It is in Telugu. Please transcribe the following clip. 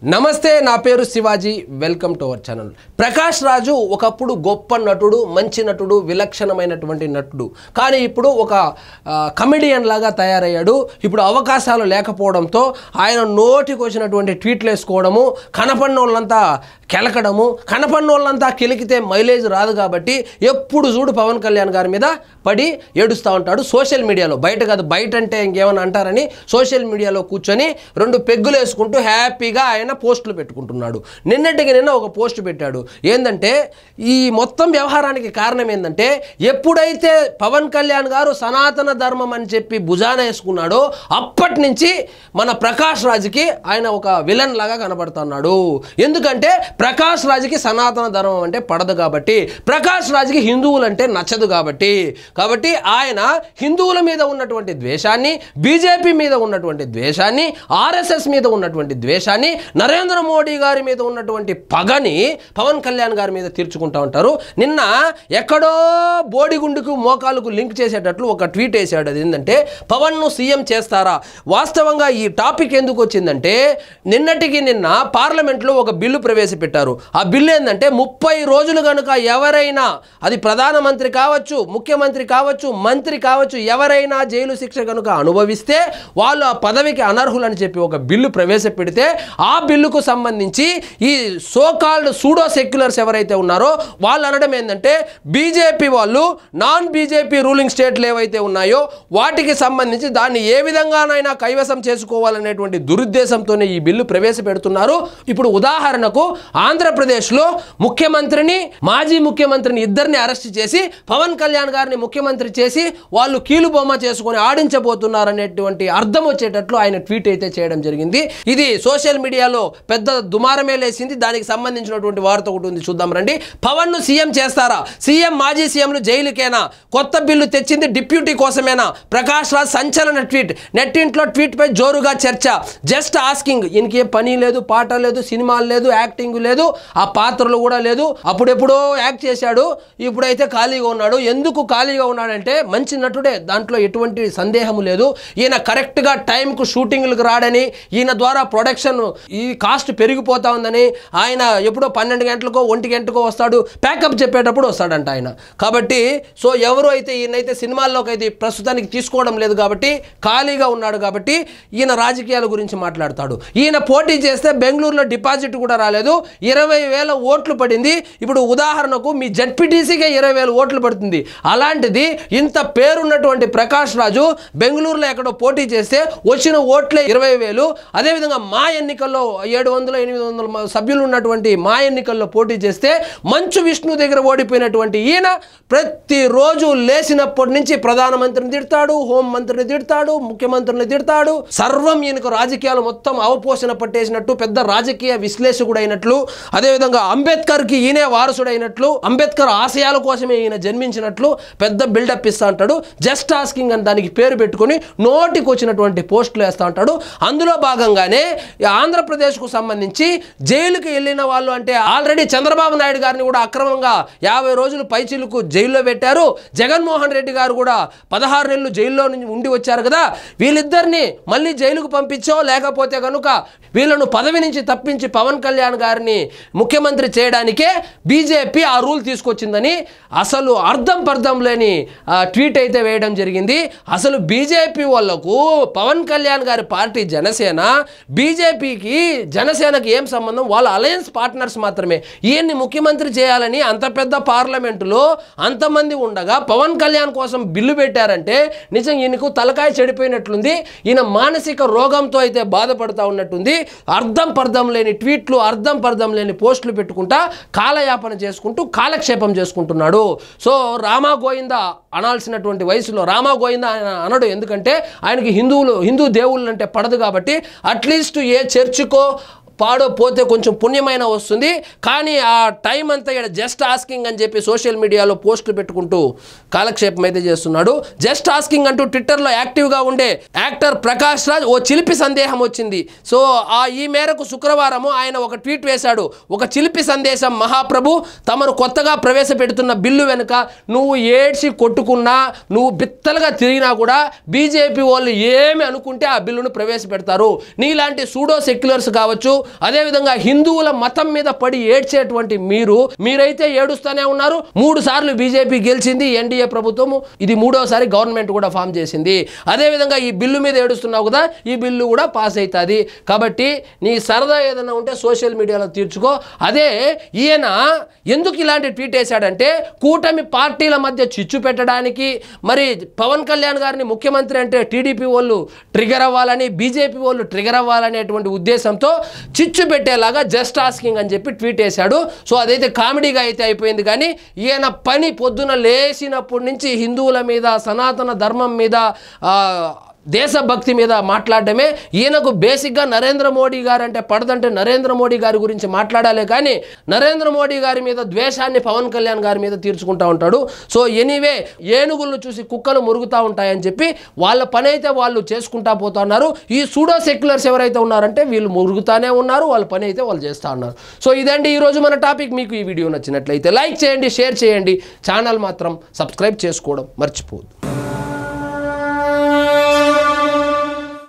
నమస్తే, నా పేరు Shivaji. Welcome to our channel. Prakash Raju ఒకప్పుడు గొప్ప నటుడు, మంచి నటుడు, విలక్షణమైనటువంటి నటుడు. కానీ ఇప్పుడు ఒక కమెడియన్ లాగా తయారయ్యాడు. ఇప్పుడు అవకాశాలు లేకపోవడంతో ఆయన నోటికి వచ్చినటువంటి ట్వీట్లు వేసుకోవడము, కనపడినోళ్ళంతా కెలకడము, కనపడినోళ్ళంతా కెలికితే మైలేజ్ రాదు కాబట్టి ఎప్పుడు చూడు పవన్ కళ్యాణ్ గారి మీద పడి ఏడుస్తూ ఉంటాడు సోషల్ మీడియాలో. బయట కాదు, బయట అంటే ఇంకేమైనా అంటారని సోషల్ మీడియాలో కూర్చొని రెండు పెగ్గులు వేసుకుంటూ హ్యాపీగా ఆయన పోస్టులు పెట్టుకుంటున్నాడు. నిన్నటికి నిన్న ఒక పోస్ట్ పెట్టాడు. ఏంటంటే ఈ మొత్తం వ్యవహారానికి కారణం ఏంటంటే ఎప్పుడైతే పవన్ కళ్యాణ్ గారు సనాతన ధర్మం అని చెప్పి భుజాన వేసుకున్నాడో అప్పటి నుంచి మన ప్రకాష్ రాజుకి ఆయన ఒక విలన్ లాగా కనబడుతున్నాడు. ఎందుకంటే ప్రకాష్ రాజుకి సనాతన ధర్మం అంటే పడదు కాబట్టి, ప్రకాష్ రాజుకి హిందువులు అంటే నచ్చదు కాబట్టి ఆయన హిందువుల మీద ఉన్నటువంటి ద్వేషాన్ని, బీజేపీ మీద ఉన్నటువంటి ద్వేషాన్ని, ఆర్ఎస్ఎస్ మీద ఉన్నటువంటి ద్వేషాన్ని, నరేంద్ర మోడీ గారి మీద ఉన్నటువంటి పగని పవన్ కళ్యాణ్ గారి మీద తీర్చుకుంటూ ఉంటారు. నిన్న ఎక్కడో బోడిగుండుకు మోకాలకు లింక్ చేసేటట్లు ఒక ట్వీట్ వేసాడు. అది ఏంటంటే పవన్ను సీఎం చేస్తారా? వాస్తవంగా ఈ టాపిక్ ఎందుకు వచ్చిందంటే నిన్నటికి నిన్న పార్లమెంట్లో ఒక బిల్లు ప్రవేశపెట్టారు. ఆ బిల్లు ఏంటంటే 30 రోజులు కనుక ఎవరైనా, అది ప్రధానమంత్రి కావచ్చు, ముఖ్యమంత్రి కావచ్చు, మంత్రి కావచ్చు, ఎవరైనా జైలు శిక్ష కనుక అనుభవిస్తే వాళ్ళు ఆ పదవికి అనర్హులని చెప్పి ఒక బిల్లు ప్రవేశపెడితే ఆ బిల్లుకు సంబంధించి ఈ సోకాల్డ్ సూడో సెక్యులర్స్ ఎవరైతే ఉన్నారో వాళ్ళు అనడం ఏంటంటే బీజేపీ వాళ్ళు నాన్ బీజేపీ రూలింగ్ స్టేట్లు ఏవైతే ఉన్నాయో వాటికి సంబంధించి దాన్ని ఏ విధంగానైనా కైవసం చేసుకోవాలనేటువంటి దురుద్దేశంతోనే ఈ బిల్లు ప్రవేశపెడుతున్నారు. ఇప్పుడు ఉదాహరణకు ఆంధ్రప్రదేశ్లో ముఖ్యమంత్రిని, మాజీ ముఖ్యమంత్రిని ఇద్దరిని అరెస్ట్ చేసి పవన్ కళ్యాణ్ గారిని ముఖ్యమంత్రి చేసి వాళ్ళు కీలుబొమ్మ చేసుకొని ఆడించబోతున్నారు అనేటువంటి అర్థం వచ్చేటట్లు ఆయన ట్వీట్ అయితే చేయడం జరిగింది. ఇది సోషల్ మీడియాలో పెద్ద దుమారమే లేసింది. దానికి సంబంధించినటువంటి వార్త ఒకటి ఉంది, చూద్దాం రండి. పవన్ ను సీఎం చేస్తారా? సీఎం మాజీ సీఎంలు జైలుకేనా? కొత్త బిల్లు తెచ్చింది డిప్యూటీ కోసమేనా? ప్రకాష్ రాజ్ సంచలన ట్వీట్. నెట్టింట్లో ట్వీట్ పై జోరుగా చర్చ. Just asking. ఈయనకి పని లేదు, పాట లేదు, సినిమాలు లేదు, యాక్టింగ్ లేదు, ఆ పాత్రలు కూడా లేదు. అప్పుడెప్పుడో యాక్ట్ చేశాడు, ఇప్పుడైతే ఖాళీగా ఉన్నాడు. ఎందుకు ఖాళీగా ఉన్నాడంటే మంచి నటుడే, దాంట్లో ఎటువంటి సందేహము లేదు. ఈయన కరెక్ట్గా టైంకు షూటింగ్లకు రాడని, ఈయన ద్వారా ప్రొడక్షన్ ఈ కాస్ట్ పెరిగిపోతా ఉందని, ఆయన ఎప్పుడో 12 గంటలకో 1 గంటకో వస్తాడు, ప్యాకప్ చెప్పేటప్పుడు వస్తాడంట ఆయన. కాబట్టి సో ఎవరు అయితే ఈయనైతే సినిమాల్లోకి అయితే ప్రస్తుతానికి తీసుకోవడం లేదు కాబట్టి ఖాళీగా ఉన్నాడు. కాబట్టి ఈయన రాజకీయాల గురించి మాట్లాడతాడు. ఈయన పోటీ చేస్తే బెంగళూరులో డిపాజిట్ కూడా రాలేదు, 20,000 ఓట్లు పడింది. ఇప్పుడు ఉదాహరణకు మీ జడ్పీటీసీకే 20,000 ఓట్లు పడుతుంది. అలాంటిది ఇంత పేరున్నటువంటి ప్రకాష్ రాజు బెంగళూరులో ఎక్కడో పోటీ చేస్తే వచ్చిన ఓట్లే 20,000. అదేవిధంగా మా ఎన్నికల్లో 700-800 సభ్యులు ఉన్నటువంటి మా ఎన్నికల్లో పోటీ చేస్తే మంచు విష్ణు దగ్గర ఓడిపోయినటువంటి ఈయన ప్రతిరోజు లేచినప్పటి నుంచి ప్రధానమంత్రిని తిడతాడు, హోంమంత్రిని తిడతాడు, ముఖ్యమంత్రిని తిడతాడు. సర్వం ఈయనకు రాజకీయాలు మొత్తం అవపోషణ పట్టేసినట్టు, పెద్ద రాజకీయ విశ్లేషకుడు అయినట్లు, అదేవిధంగా అంబేద్కర్కి ఈయనే వారసుడైనట్లు, అంబేద్కర్ ఆశయాల కోసమే ఈయన జన్మించినట్లు పెద్ద బిల్డప్ ఇస్తూ ఉంటాడు. జస్ట్ ఆస్కింగ్ అని దానికి పేరు పెట్టుకుని నోటికి వచ్చినటువంటి పోస్టులు వేస్తూ ఉంటాడు. అందులో భాగంగానే ఆంధ్రప్రదేశ్కు సంబంధించి జైలుకి వెళ్ళిన వాళ్ళు అంటే ఆల్రెడీ చంద్రబాబు నాయుడు గారిని కూడా అక్రమంగా 50 రోజులు పైచిలుకు జైల్లో పెట్టారు. జగన్మోహన్ రెడ్డి గారు కూడా 16 నెలలు జైల్లో ఉండి వచ్చారు కదా. వీళ్ళిద్దరిని మళ్ళీ జైలుకు పంపించో లేకపోతే కనుక వీళ్ళను పదవి నుంచి తప్పించి పవన్ కళ్యాణ్ గారిని ముఖ్యమంత్రి చేయడానికే బీజేపీ ఆ రూల్ తీసుకొచ్చిందని అసలు అర్థం పర్థం లేని ట్వీట్ అయితే వేయడం జరిగింది. అసలు బీజేపీ వాళ్ళకు పవన్ కళ్యాణ్ గారి పార్టీ జనసేన, బీజేపీకి జనసేనకి ఏం సంబంధం? వాళ్ళ అలయన్స్ పార్ట్నర్స్ మాత్రమే. ఈయన్ని ముఖ్యమంత్రి చేయాలని అంత పెద్ద పార్లమెంటులో అంతమంది ఉండగా పవన్ కళ్యాణ్ కోసం బిల్లు పెట్టారంటే నిజం ఈయనకు తలకాయ చెడిపోయినట్లుంది. ఈయన మానసిక రోగంతో అయితే బాధపడుతూ ఉన్నట్టుంది. అర్థం పర్థం లేని ట్వీట్లు, అర్థం పర్థం లేని పోస్టులు పెట్టుకుంటా కాలయాపన చేసుకుంటూ కాలక్షేపం చేసుకుంటున్నాడు. సో రామా గోవింద అనాల్సినటువంటి వయసులో రామా గోవింద ఆయన అనడు. ఎందుకంటే ఆయనకి హిందూ దేవుళ్ళు అంటే పడదు కాబట్టి అట్లీస్ట్ ఏ చర్చికో పాడో పోతే కొంచెం పుణ్యమైన వస్తుంది. కానీ ఆ టైం అంతా ఇక్కడ జస్ట్ ఆస్కింగ్ అని చెప్పి సోషల్ మీడియాలో పోస్టులు పెట్టుకుంటూ కాలక్షేపం అయితే చేస్తున్నాడు. జస్ట్ ఆస్కింగ్ అంటూ ట్విట్టర్లో యాక్టివ్గా ఉండే యాక్టర్ ప్రకాష్ రాజ్ ఓ చిలిపి సందేహం వచ్చింది. సో ఈ మేరకు శుక్రవారము ఆయన ఒక ట్వీట్ వేశాడు. ఒక చిలిపి సందేశం. మహాప్రభు తమను కొత్తగా ప్రవేశపెడుతున్న బిల్లు వెనుక నువ్వు ఏడ్చి కొట్టుకున్నా, నువ్వు బిత్తలుగా తిరిగినా కూడా బీజేపీ వాళ్ళు ఏమి అనుకుంటే ఆ బిల్లును ప్రవేశపెడతారు. నీలాంటి సూడో సెక్యులర్స్ కావచ్చు, అదేవిధంగా హిందువుల మతం మీద పడి ఏడ్చేటువంటి మీరైతే ఏడుస్తూనే ఉన్నారు. 3 సార్లు బీజేపీ గెలిచింది, ఎన్డీఏ ప్రభుత్వము, ఇది 3వసారి గవర్నమెంట్ కూడా ఫామ్ చేసింది. అదేవిధంగా ఈ బిల్లు మీద ఏడుస్తున్నావు కదా, ఈ బిల్లు కూడా పాస్ అవుతుంది. కాబట్టి నీ సరదా ఏదైనా ఉంటే సోషల్ మీడియాలో తీర్చుకో. అదే ఈయన ఎందుకు ఇలాంటి ట్వీట్ వేశాడంటే కూటమి పార్టీల మధ్య చిచ్చు పెట్టడానికి, మరి పవన్ కళ్యాణ్ గారిని ముఖ్యమంత్రి అంటే టీడీపీ వాళ్ళు ట్రిగర్ అవ్వాలని, బీజేపీ వాళ్ళు ట్రిగర్ అవ్వాలనేటువంటి ఉద్దేశంతో చిచ్చు పెట్టేలాగా జస్ట్ ఆస్కింగ్ అని చెప్పి ట్వీట్ వేశాడు. సో అదైతే కామెడీగా అయితే అయిపోయింది. కానీ ఈయన పని పొద్దున లేచినప్పటి నుంచి హిందువుల మీద, సనాతన ధర్మం మీద, దేశభక్తి మీద మాట్లాడడమే. ఈయనకు బేసిక్గా నరేంద్ర మోడీ గారు అంటే పడదంటే నరేంద్ర మోడీ గారి గురించి మాట్లాడాలి, కానీ నరేంద్ర మోడీ గారి మీద ద్వేషాన్ని పవన్ కళ్యాణ్ గారి మీద తీర్చుకుంటూ ఉంటాడు. సో ఎనీవే, ఏనుగులను చూసి కుక్కలు మురుగుతూ ఉంటాయని చెప్పి వాళ్ళ పని అయితే వాళ్ళు చేసుకుంటా పోతున్నారు. ఈ సూడో సెక్యులర్స్ ఎవరైతే ఉన్నారంటే వీళ్ళు మురుగుతానే ఉన్నారు, వాళ్ళ పని అయితే వాళ్ళు చేస్తూ ఉన్నారు. సో ఇదండి ఈరోజు మన టాపిక్. మీకు ఈ వీడియో నచ్చినట్లయితే లైక్ చేయండి, షేర్ చేయండి, ఛానల్ మాత్రం సబ్స్క్రైబ్ చేసుకోవడం మర్చిపోవద్దు.